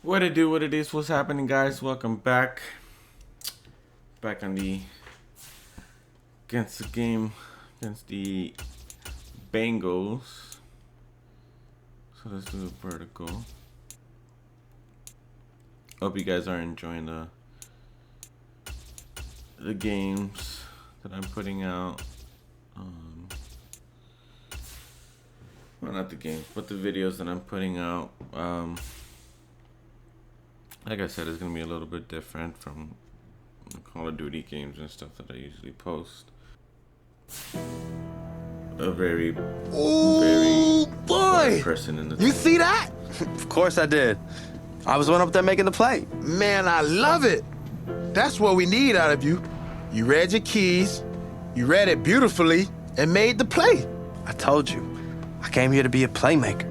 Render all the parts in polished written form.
What it do, what it is, what's happening, guys? Welcome back. Back on the against the Bengals. So let's do the vertical. Hope you guys are enjoying the games that I'm putting out. Well, not the games, but the videos that I'm putting out. Like I said, it's going to be a little bit different from the Call of Duty games and stuff that I usually post. A very boy person in the you see that? Of course I did. I was the one up there making the play. Man, I love it. That's what we need out of you. You read your keys, you read it beautifully, and made the play. I told you, I came here to be a playmaker.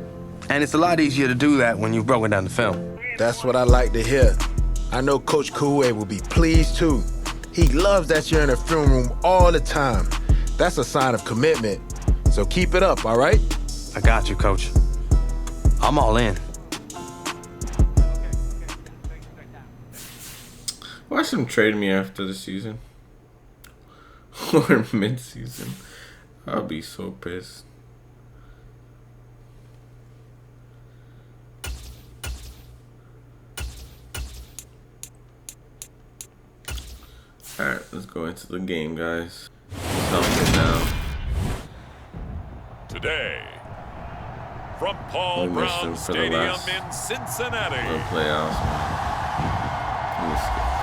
And it's a lot easier to do that when you've broken down the film. That's what I like to hear. I know Coach Koué will be pleased too. He loves that you're in the film room all the time. That's a sign of commitment. So keep it up, all right? I got you, Coach. I'm all in. Watch them trade me after the season or mid-season. I'll be so pissed. Alright, let's go into the game, guys. Something now. Today, from Paul Brown Stadium in Cincinnati. The playoffs.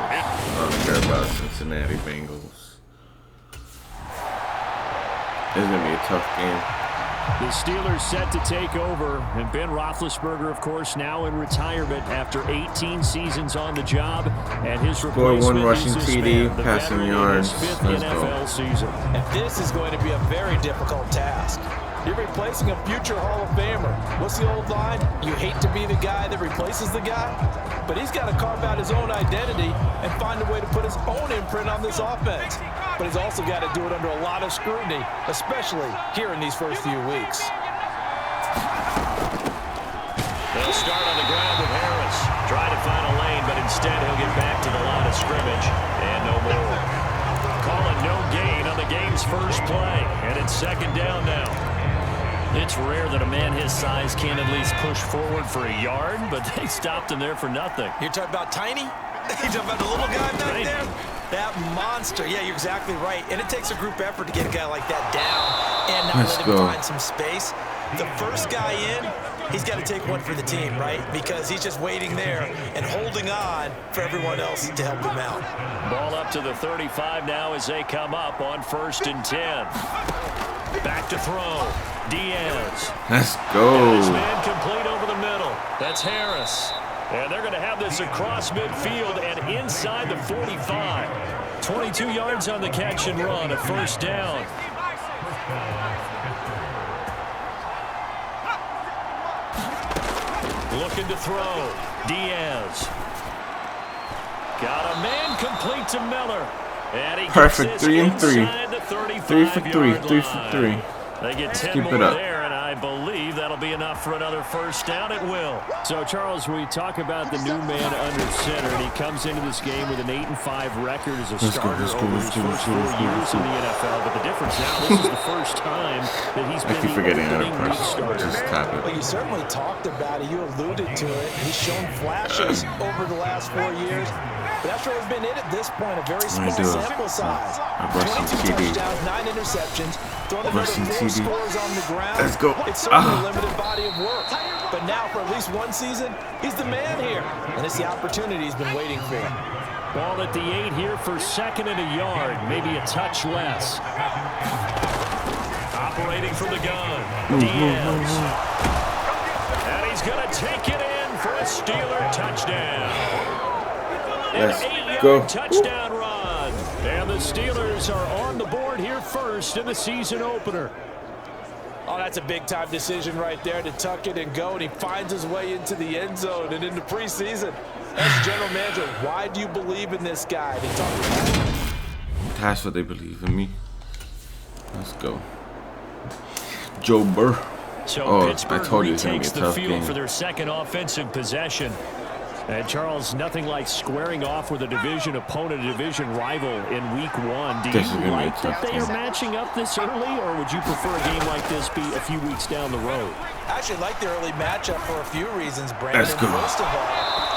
I don't care about Cincinnati Bengals. It's gonna be a tough game. The Steelers set to take over, and Ben Roethlisberger, of course, now in retirement after 18 seasons on the job, and his replacement, one rushing TD, passing yards. Let's go. Season. And this is going to be a very difficult task. You're replacing a future Hall of Famer. What's the old line? You hate to be the guy that replaces the guy, but he's got to carve out his own identity and find a way to put his own imprint on this offense. But he's also got to do it under a lot of scrutiny, especially here in these first few weeks. They'll start on the ground with Harris. Try to find a lane, but instead he'll get back to the line of scrimmage. And no more. Calling no gain on the game's first play. And it's second down now. It's rare that a man his size can at least push forward for a yard, but they stopped him there for nothing. You're talking about tiny? You're talking about the little guy back there? That monster. Yeah, you're exactly right. And it takes a group effort to get a guy like that down and not let him find some space. The first guy in, he's got to take one for the team, right? Because he's just waiting there and holding on for everyone else to help him out. Ball up to the 35 now as they come up on 1st and 10. Back to throw. Diaz. Let's go. This man complete over the middle. That's Harris. And they're going to have this across midfield and inside the 45. 22 yards on the catch and run, a first down. Looking to throw. Diaz. Got a man complete to Miller. And he Perfect. 3 and 3. 3 for 3. 3 for 3. They get 10 keep more it up. there, and I believe that'll be enough for another first down. It will. So, Charles, we talk about the new man under center, and he comes into this game with an 8-5 record as a starter over his first 4 years in the NFL. But the difference now, this is the first time that he's been the opening week starter. Just tap it. Well, you certainly talked about it. You alluded to it. He's shown flashes over the last 4 years. But that's really been it at this point, a very small sample size. 22 touchdowns, 9 interceptions, thrown another 4 scores on the ground. Let's go. It's certainly a limited body of work. But now for at least one season, he's the man here. And it's the opportunity he's been waiting for. Ball at the 8 here for 2nd and a yard, maybe a touch less. Operating from the gun, Diaz. And he's going to take it in for a Steeler touchdown. Let's An 8-yard go. touchdown run. And the Steelers are on the board here first in the season opener. Oh, that's a big-time decision right there to tuck it and go, and he finds his way into the end zone and into preseason. As general manager, why do you believe in this guy? They talk about him. That's what they believe in me. Let's go. Joe Burr. So Pittsburgh I told you it's going to be retakes a the tough field game. for their second offensive possession. And Charles, nothing like squaring off with a division opponent, a division rival in week 1. Do you like that they are matching up this early, or would you prefer a game like this be a few weeks down the road? I actually like the early matchup for a few reasons, Brandon. That's cool. First of all,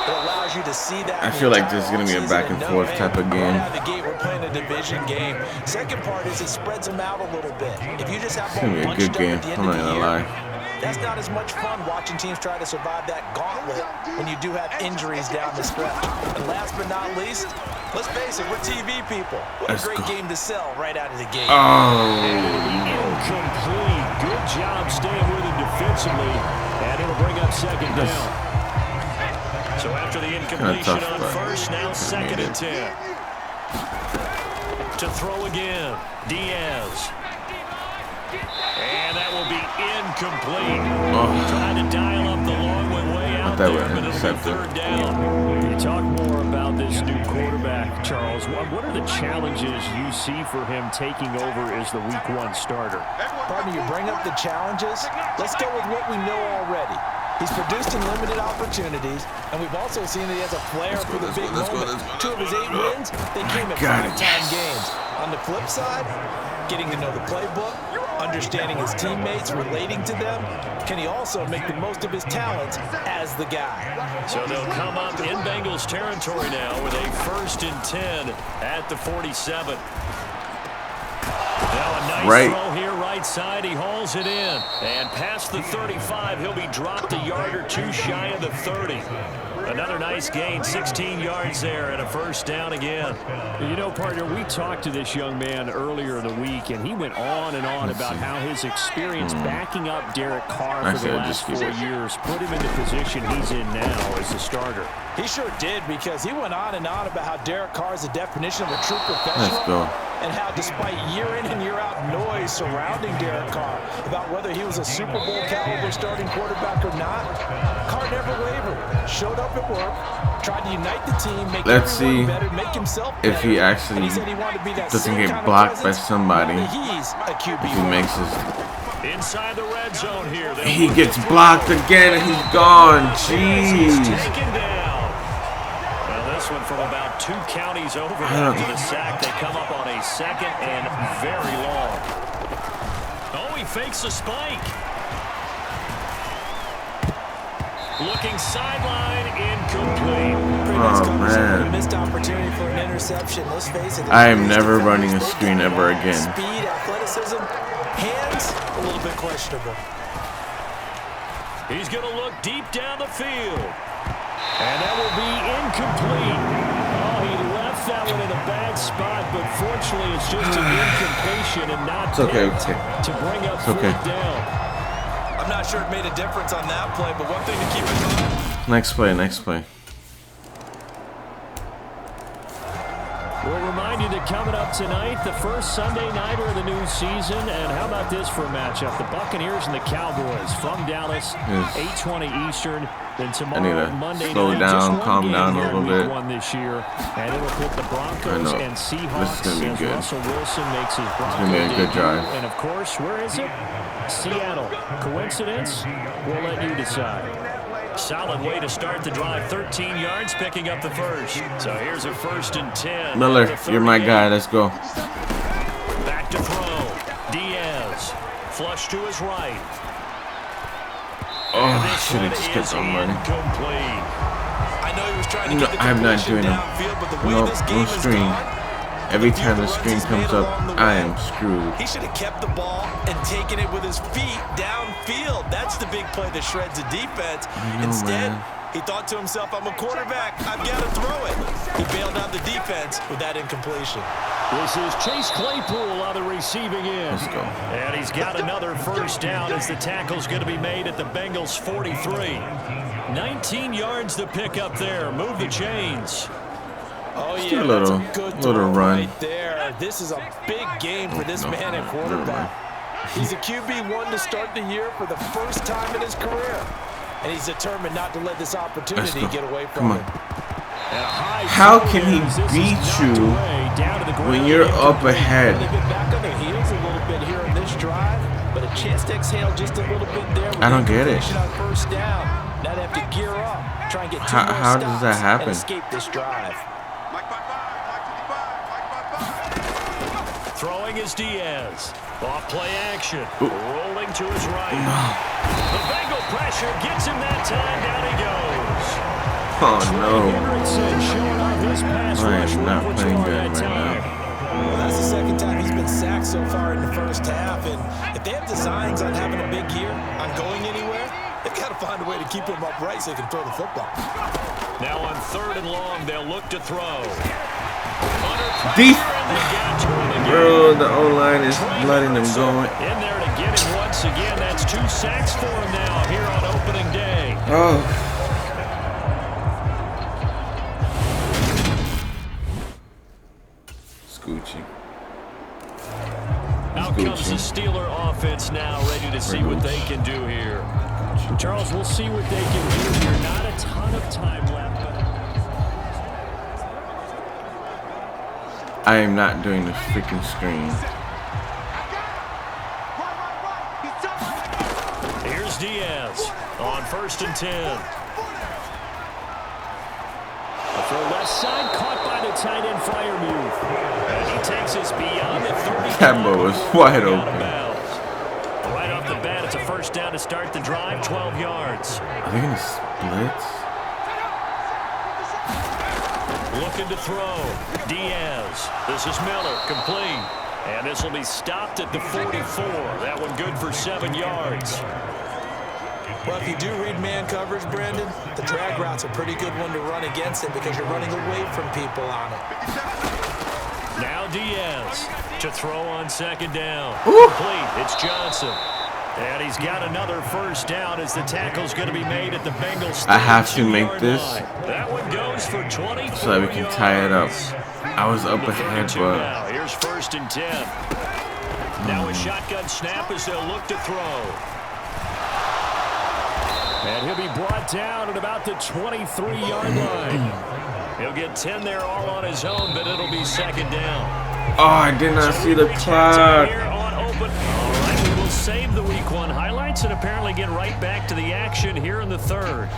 it allows you to see that. I feel like this is going to be a back and forth type of game. Right out of the gate, we're playing a division game. Second part is it spreads them out a little bit. If you just have It's going to be a good game. I'm not going to lie. That's not as much fun watching teams try to survive that gauntlet when you do have injuries down the stretch. And last but not least, let's face it, we're TV people. What a great game to sell right out of the gate. Oh. Incomplete. Good job staying with him defensively. And it'll bring up second down. So after the incompletion on first, now 2nd and 10. To throw again, Diaz. And that will be incomplete. Trying to dial up the long way out there, but it'll be 3rd down. You talk more about this new quarterback, Charles. What are the challenges you see for him taking over as the week 1 starter? Pardon me, you bring up the challenges. Let's go with what we know already. He's produced in limited opportunities, and we've also seen that he has a flair for the big moment. 2 of his 8 wins, they came in primetime games. On the flip side, getting to know the playbook, understanding his teammates, relating to them. Can he also make the most of his talents as the guy? So they'll come up in Bengals territory now with a 1st and 10 at the 47. Now a nice throw here, right side. He hauls it in. And past the 35, he'll be dropped a yard or 2 shy of the 30. Another nice gain, 16 yards there, and a 1st down again. You know, partner, we talked to this young man earlier in the week, and he went on and on about how his experience backing up Derek Carr for the last 4 years put him in the position he's in now as the starter. He sure did, because he went on and on about how Derek Carr is the definition of a true professional. And how despite year in and year out noise surrounding Derek Carr about whether he was a Super Bowl caliber starting quarterback or not, Carr never wavered, showed up at work, tried to unite the team, make everyone better, make himself better. If he actually doesn't get blocked by somebody, if he makes his... Inside the red zone here. He gets blocked again and he's gone. Jeez. This one from about 2 counties over after the sack. They come up on a 2nd and very long. Oh, he fakes a spike. Looking sideline, incomplete. Oh, man. Missed opportunity for an interception. Let's face it. I am never running a screen ever again. Speed, athleticism, hands, a little bit questionable. He's going to look deep down the field. And that will be incomplete. Oh, he left that one in a bad spot, but fortunately it's just an incompletion and not to bring up 4th down. I'm not sure it made a difference on that play, but one thing to keep in mind. Next play. We'll remind you that coming up tonight, the first Sunday nighter of the new season. And how about this for a matchup? The Buccaneers and the Cowboys from Dallas, 8:20 Eastern. Then tomorrow, Monday night, calm down a little bit. This year, and it'll put the Broncos and Seahawks this is gonna be good. Russell Wilson makes his Broncos. It's gonna be a good drive. And of course, where is it? Seattle. Coincidence? We'll let you decide. Solid way to start the drive. 13 yards, picking up the 1st. So here's a 1st and 10. Miller, you're my guy. Let's go. Back to throw. Diaz. Flush to his right. Oh, I should have just kept on running. I know he was trying to get the I'm not doing it. downfield, but the way this game is gone, Every time the screen comes up, I am screwed. He should have kept the ball and taken it with his feet downfield. That's the big play that shreds the defense. Instead, he thought to himself, I'm a quarterback. I've got to throw it. He bailed out the defense with that incompletion. This is Chase Claypool on the receiving end. Let's go. And he's got another 1st down as the tackle's going to be made at the Bengals 43. 19 yards to pick up there. Move the chains. Oh, just yeah, a little, that's a good little run right there. This is a big game for this man at quarterback. He's a QB1 to start the year for the first time in his career. And he's determined not to let this opportunity get away from him. How can he beat you when you're up ahead? They've been back on their heels a little bit here in this drive, but a chance to exhale just a little bit there. I don't get it. On 1st down. Now they have to gear up, try and get two more how does that happen? and escape this drive. Throwing is Diaz. Off play action. Rolling to his right. The Bengal pressure gets him that time. Down he goes. Oh no. Showing off his pass rush not playing good right now. Well, that's the second time he's been sacked so far in the first half, and if they have designs on having a big year, on going anywhere, they've got to find a way to keep him upright so they can throw the football. Now on 3rd and long, they'll look to throw. Bro, the O-line is letting them go. In there to get him once again. That's 2 sacks for him now here on opening day. Oh. Scoochie. Out comes the Steeler offense now, ready to see what they can do here. Charles, we'll see what they can do here. Not a ton of time left. I am not doing the freaking screen. Here's Diaz on 1st and 10. For left side, caught by the tight end flyer move. And he takes us beyond the 30. That ball was wide open. Right off the bat, it's a 1st down to start the drive, 12 yards. Are they gonna split? Looking to throw. Diaz. This is Miller. Complete. And this will be stopped at the 44. That one good for 7 yards. Well, if you do read man coverage, Brandon, the drag route's a pretty good one to run against it because you're running away from people on it. Now Diaz to throw on 2nd down. Complete. It's Johnson. And he's got another 1st down as the tackle's going to be made at the Bengals. I have to make this that one goes for 24 so that we can tie it up. I was up ahead, but now. Here's 1st and 10. Now a shotgun snap as they'll look to throw. And he'll be brought down at about the 23-yard line. He'll get 10 there all on his own, but it'll be 2nd down. oh, I did not see the clock. We'll save the week 1 highlights and apparently get right back to the action here in the 3rd.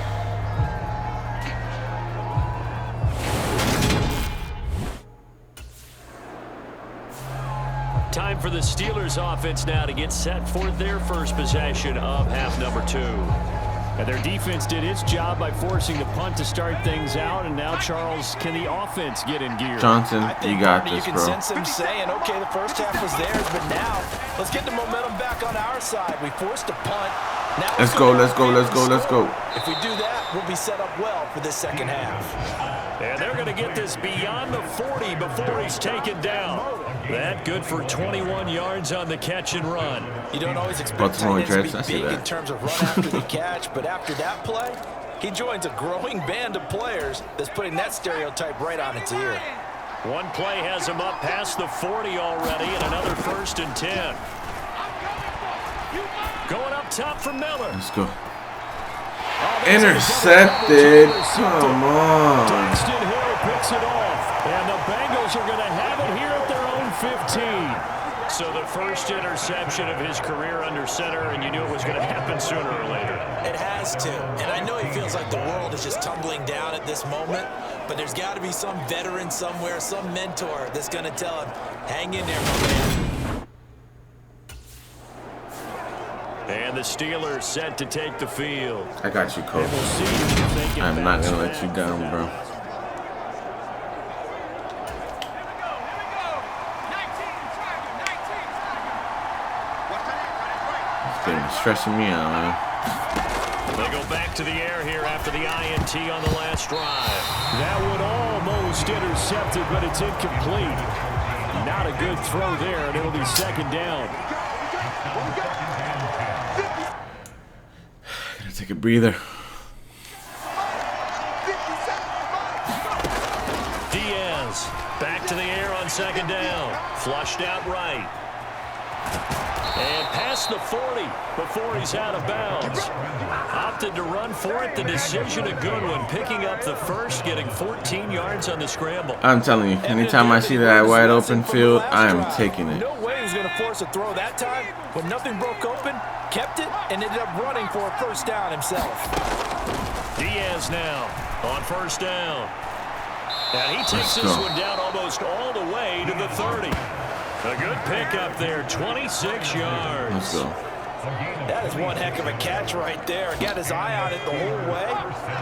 Time for the Steelers offense now to get set for their first possession of half number 2. And their defense did its job by forcing the punt to start things out. And now, Charles, can the offense get in gear? Johnson, you got this, you can bro. sense them saying, okay, the first half was theirs, but now let's get the momentum back on our side. We forced a punt. Now Let's go. If we do that, we'll be set up well for this 2nd half. And they're going to get this beyond the 40 before he's taken down. That good for 21 yards on the catch and run. You don't always expect tight ends to be big in terms of run after the catch, but after that play, he joins a growing band of players that's putting that stereotype right on its ear. One play has him up past the 40 already, and another 1st and 10. Going up top for Miller. Let's go. Intercepted. Come on. Dunston Hill picks it off, and the Bengals are going to have it here at their own 15. So the first interception of his career under center, and you knew it was going to happen sooner or later. It has to, and I know he feels like the world is just tumbling down at this moment, but there's got to be some veteran somewhere, some mentor that's going to tell him, hang in there, my man. And the Steelers set to take the field. I got you, coach. I'm not going to let you down, bro. It's stressing me out, man. They go back to the air here after the INT on the last drive. That one almost intercepted, but it's incomplete. Not a good throw there, and it'll be 2nd down. Gotta take a breather. Diaz back to the air on 2nd down. Flushed out right. And past the 40 before he's out of bounds. Opted to run for it. The decision a good one. Picking up the first, getting 14 yards on the scramble. I'm telling you, anytime I see that wide open field, I am taking it. No way he's going to force a throw that time. When nothing broke open, kept it, and ended up running for a 1st down himself. Diaz now on first down. And he takes this one down almost all the way to the 30. A good pickup there, 26 yards. Let's go. That is one heck of a catch right there. Got his eye on it the whole way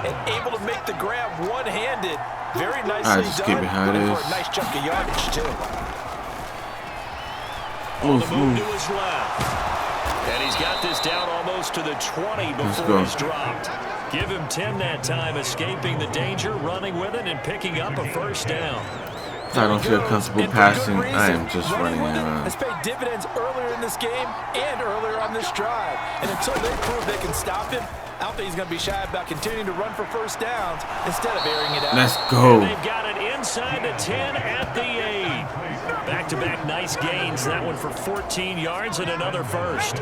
and able to make the grab one-handed. Very nicely just done. get behind Looking this. for a nice chunk of yardage, too. On the move to his left. And he's got this down almost to the 20 before he's dropped. Give him 10 that time, escaping the danger, running with it, and picking up a first down. I don't feel comfortable passing. I am just running around. Has paid dividends earlier in this game and earlier on this drive. And until they prove they can stop him, I don't think he's going to be shy about continuing to run for first downs instead of airing it out. Let's go. And they've got it inside the 10 at the 8. Back-to-back nice gains. That one for 14 yards and another first.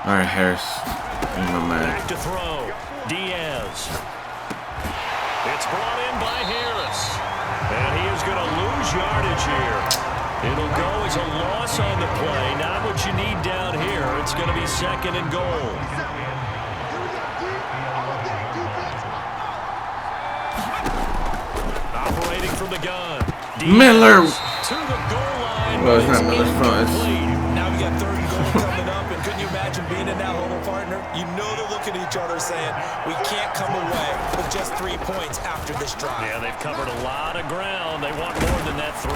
All right, Harris. My man. Back to throw. Diaz. It's brought in by Harris. And he is going to lose yardage here. It'll go as a loss on the play. Not what you need down here. It's going to be second and goal. Operating from the gun. Diaz Miller. to the goal line. Well, it's not Miller's fault. Now we got third and goal coming up, and couldn't you imagine being in that huddle, partner? You know they're looking at each other saying, we can't come away with just 3 points after this drive. Yeah, they've covered a lot of ground. They want more than that 3.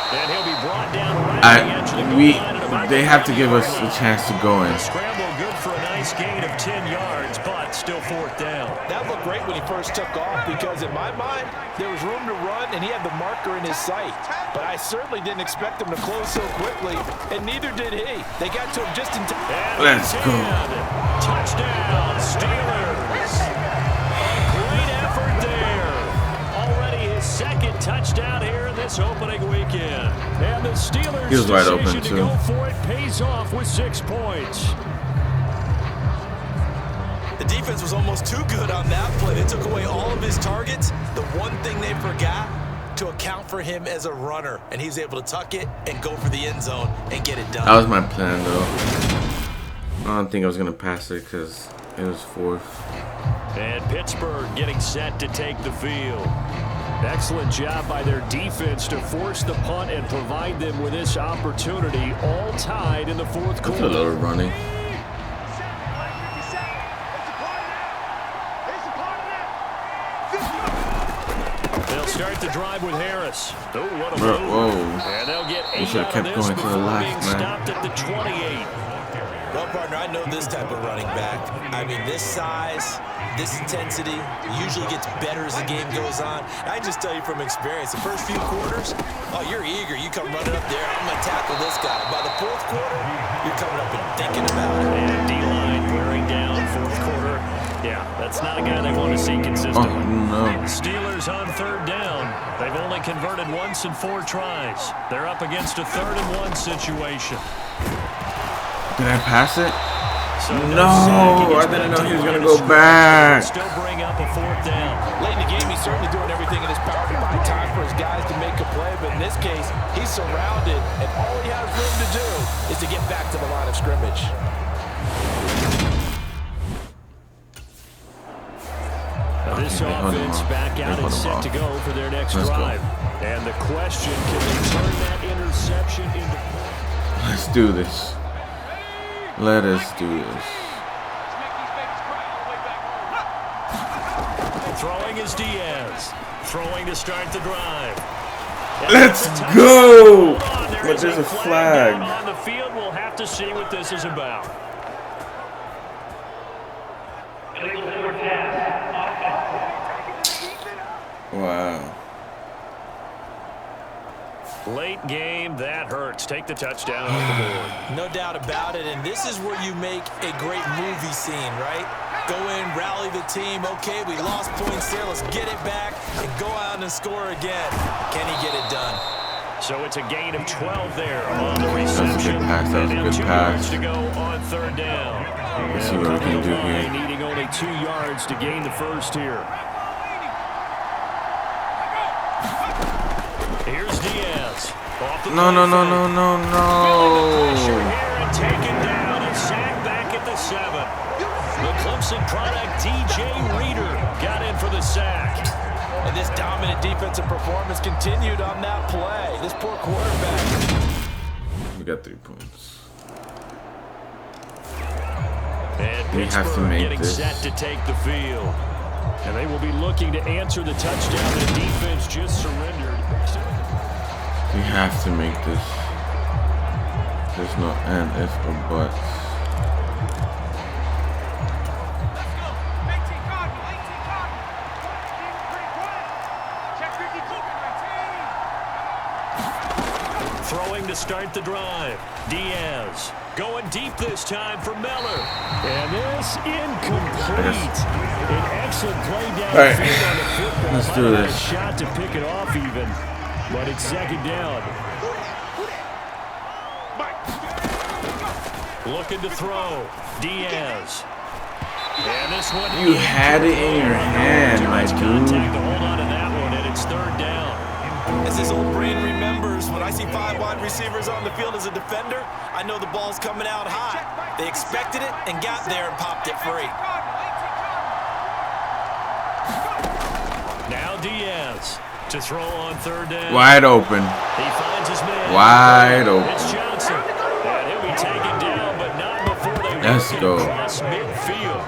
And he'll be brought down right at the edge of the goal line at about They have to give us a chance to go in. Scramble good for a nice gain of 10 yards, but still fourth down. That looked great when he first took off because in my mind, there was room to run and he had the marker in his sight. But I certainly didn't expect him to close so quickly, and neither did he. They got to him just in time. Let's go. Touchdown, Steelers. A great effort there. Already his second touchdown here in this opening weekend. And the Steelers' He was wide open, decision to too. go for it pays off with 6 points. The defense was almost too good on that play. They took away all of his targets. The one thing they forgot, to account for him as a runner, and he's able to tuck it and go for the end zone and get it done. That was my plan, though. I don't think I was going to pass it because it was fourth. And Pittsburgh getting set to take the field. Excellent job by their defense to force the punt and provide them with this opportunity, all tied in the fourth That's a quarter. little running. They'll start the drive with Harris. Oh, what a Bro, move. whoa. And they'll get You 8 should've out kept of this going to the before left, being man. stopped at the 28. Well, partner, I know this type of running back. I mean, this size, this intensity usually gets better as the game goes on. I just tell you from experience, the first few quarters, oh, you're eager. You come running up there, I'm going to tackle this guy. By the fourth quarter, you're coming up and thinking about it. And D-line wearing down fourth quarter. Yeah, that's not a guy they want to see consistently. Oh, no. Steelers on third down. They've only converted once in 4 tries. They're up against a 3rd-and-1 situation. Did I pass it? So No, I didn't know he was going to go back. Still bring up a 4th down. Late in the game, he's certainly doing everything in his power to buy time for his guys to make a play, but in this case, he's surrounded, and all he has room to do is to get back to the line of scrimmage. Now this offense back out and set to go for their next drive. And the question, can they turn that interception into... Let's do this. Let us do this. Throwing is Diaz. Throwing to start the drive. And Let's that's a go! touchdown. Hold on, But there's a flag. down on the field. We'll have to see what this is about. Wow. Late game, that hurts. Take the touchdown off the board. No doubt about it, and this is where you make a great movie scene, right? Go in, rally the team. Okay, we lost points there. Let's get it back and go out and score again. Can he get it done? So it's a gain of 12 there on the reception. That was a good pass. That was a And now good 2 pass. yards to go on 3rd down. Let's see what we can do here. Needing only 2 yards to gain the first here. Here's Diaz. Off the No, play no, no, fake. no, no, Pressure no. here and taken down and sacked back at the 7. The Clemson product, DJ Reader, got in for the sack. And this dominant defensive performance continued on that play. This poor quarterback. We got 3 points. And We have to Pittsburgh make getting this. set to take the field. And they will be looking to answer the touchdown the defense just surrendered. We have to make this. There's no and if or buts. Throwing to start the drive. Diaz going deep this time for Miller. And this incomplete. An excellent play downfield on the football. Let's do this. A shot to pick it off even, but it's second down. Looking to throw. Diaz. And this one. You had it in your hand, my dude. Contact to hold on to that one, and it's third down. As his old brain remembers, when I see 5 wide receivers on the field as a defender, I know the ball's coming out high. They expected it and got there and popped it free. Now Diaz to throw on third down. Wide open. He finds his man. Wide open. It's Johnson. And he'll be taken down, but not before they Let's work it go. across midfield.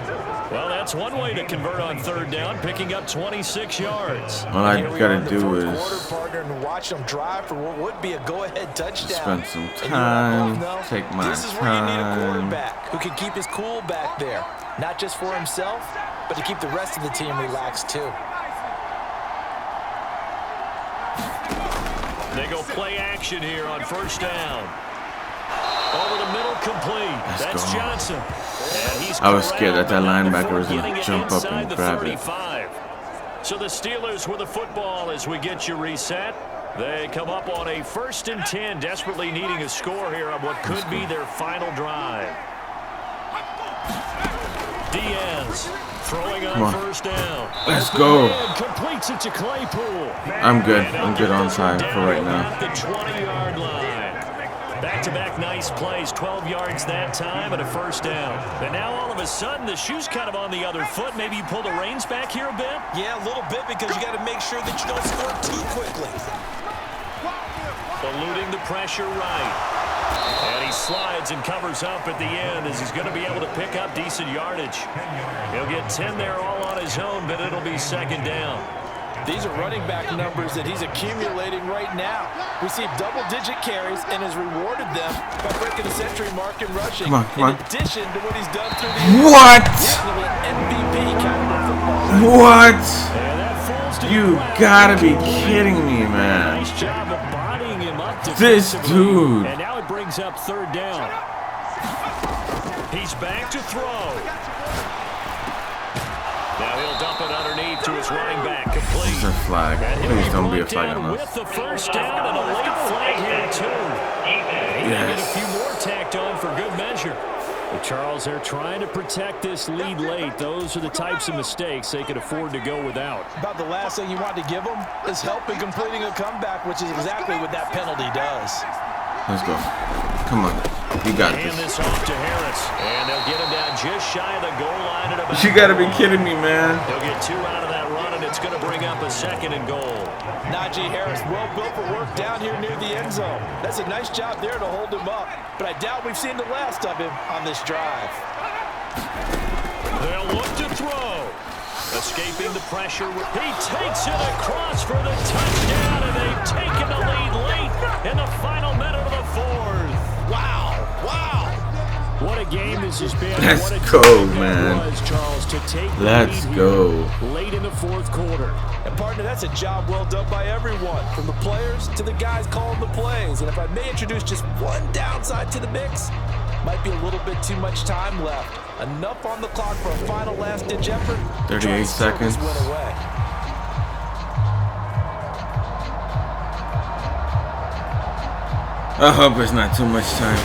Well, that's one way to convert on third down, picking up 26 yards. All I Here we gotta are in the do fourth is quarter, partner, and watch them drive for what would be a go-ahead touchdown. spend some And you time, all know, take my this is where you need a time. quarterback who can keep his cool back there, not just for himself, but to keep the rest of the team relaxed too. They go play action here on first down. Over the middle, complete. That's go. Johnson. And he's I was scared that that corralled, but linebacker was getting gonna it jump up inside and the grab it. 35. So the Steelers with the football as we get you reset. They come up on a 1st and 10, desperately needing a score here on what could be their final drive. Diaz throwing on first down. Let's go. And completes it to Claypool. I'm good. And I'm they'll good on get this one time for right down now. at the 20-yard line. Back-to-back nice plays, 12 yards that time and a first down. And now all of a sudden the shoe's kind of on the other foot. Maybe you pull the reins back here a bit? Yeah, a little bit, because you got to make sure that you don't score too quickly. Eluding the pressure right. And he slides and covers up at the end as he's going to be able to pick up decent yardage. He'll get 10 there all on his own, but it'll be second down. These are running back numbers that he's accumulating right now. Received double-digit carries and has rewarded them by breaking the century mark in rushing. Come on. In addition to what he's done through the What? Definitely MVP caliber football. What? And that falls to You the ground. gotta be kidding me, man. Nice job of bodying him up This defensively. dude. And now it brings up third down. He's back to throw. Now he'll dump it underneath to his running back, complete. It's a flag. And he'll Please don't be a brought flag down on with us. the first down and a late flag here too. And he may get a few more tacked on for good measure. But Charles, they're trying to protect this lead late. Those are the types of mistakes they could afford to go without. About the last thing you want to give them is help in completing a comeback, which is exactly what that penalty does. Let's go. Come on. You got Hand this. this off to Harris. And they'll get him down just shy of the goal line at about. You gotta be kidding me, man. He'll get 2 out of that run, and it's going to bring up a 2nd and goal. Najee Harris, well built for work down here near the end zone. That's a nice job there to hold him up. But I doubt we've seen the last of him on this drive. They'll look to throw. Escaping the pressure. He takes it across for the touchdown, and they've taken the lead late in the final minute of the 4th. Wow. What a game this has been. Let's What a go, time that man. was, Charles, to take the Let's lead go. here late in the 4th quarter. And partner, that's a job well done by everyone, from the players to the guys calling the plays. And if I may introduce just one downside to the mix, might be a little bit too much time left. Enough on the clock for a final last-ditch effort. 38 Try to steal this seconds. win away. I hope it's not too much time.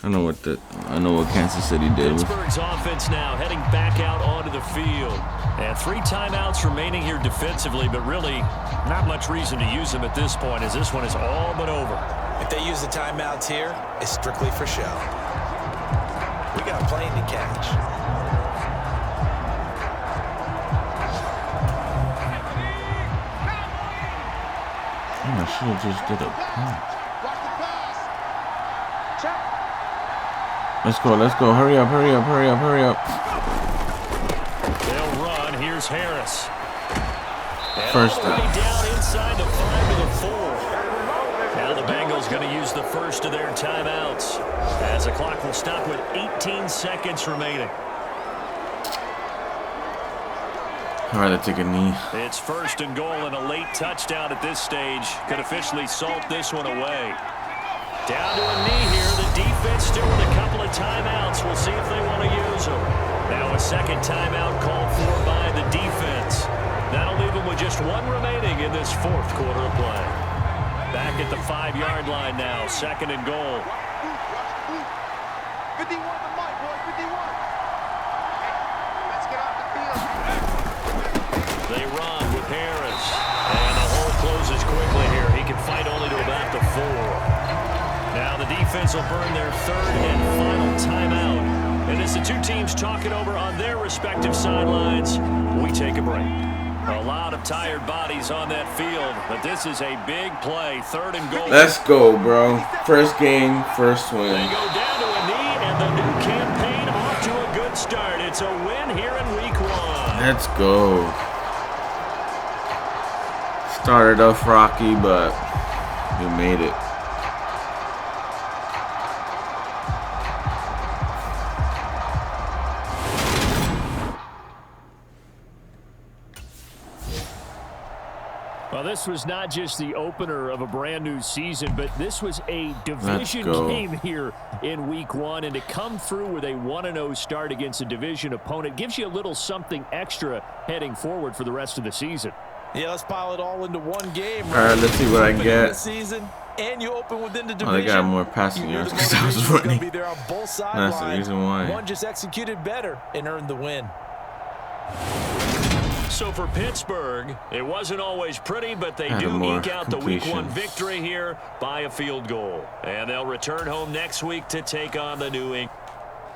I know what Kansas City did. Pittsburgh's offense now heading back out onto the field. And 3 timeouts remaining here defensively, but really not much reason to use them at this point, as this one is all but over. If they use the timeouts here, it's strictly for show. We got playing to catch. I should have just did a pass. Let's go, let's go. Hurry up, hurry up, hurry up, hurry up. They'll run. Here's Harris. And First all the way down. down inside the 5 to the 4. Now the Bengals going to use the first of their timeouts as the clock will stop with 18 seconds remaining. I'd rather take a knee. It's first and goal, and a late touchdown at this stage could officially salt this one away. Down to a knee here. The defense still with a couple of timeouts. We'll see if they want to use them. Now a second timeout called for by the defense. That'll leave them with just one remaining in this fourth quarter of play. Back at the 5-yard line now, second and goal. 51 the mic, boy, 51. Let's get off the field. They run with Harris. And the hole closes quickly here. He can fight only to about the 4. Now the defense will burn their third and final timeout. And as the two teams talk it over on their respective sidelines, we take a break. A lot of tired bodies on that field, but this is a big play. Third and goal. Let's go, bro. First game, first win. They go down to a knee, and the new campaign off to a good start. It's a win here in week 1. Let's go. Started off rocky, but we made it. Well, this was not just the opener of a brand new season, but this was a division go. game here in week 1. And to come through with a 1-0 start against a division opponent gives you a little something extra heading forward for the rest of the season. Yeah, let's pile it all into one game. All right, let's see what I can get. Season, and you open within the Oh, they got more passing yards because I was running. Be there on both That's the reason why. One just executed better and earned the win. So for Pittsburgh, it wasn't always pretty, but they do eke out the week 1 victory here by a field goal. And they'll return home next week to take on the New England.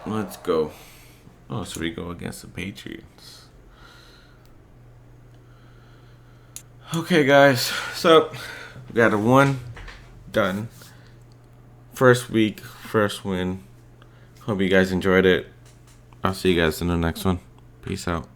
Let's go. Oh, so we go against the Patriots. Okay, guys. So, we got a 1 done. First week, first win. Hope you guys enjoyed it. I'll see you guys in the next one. Peace out.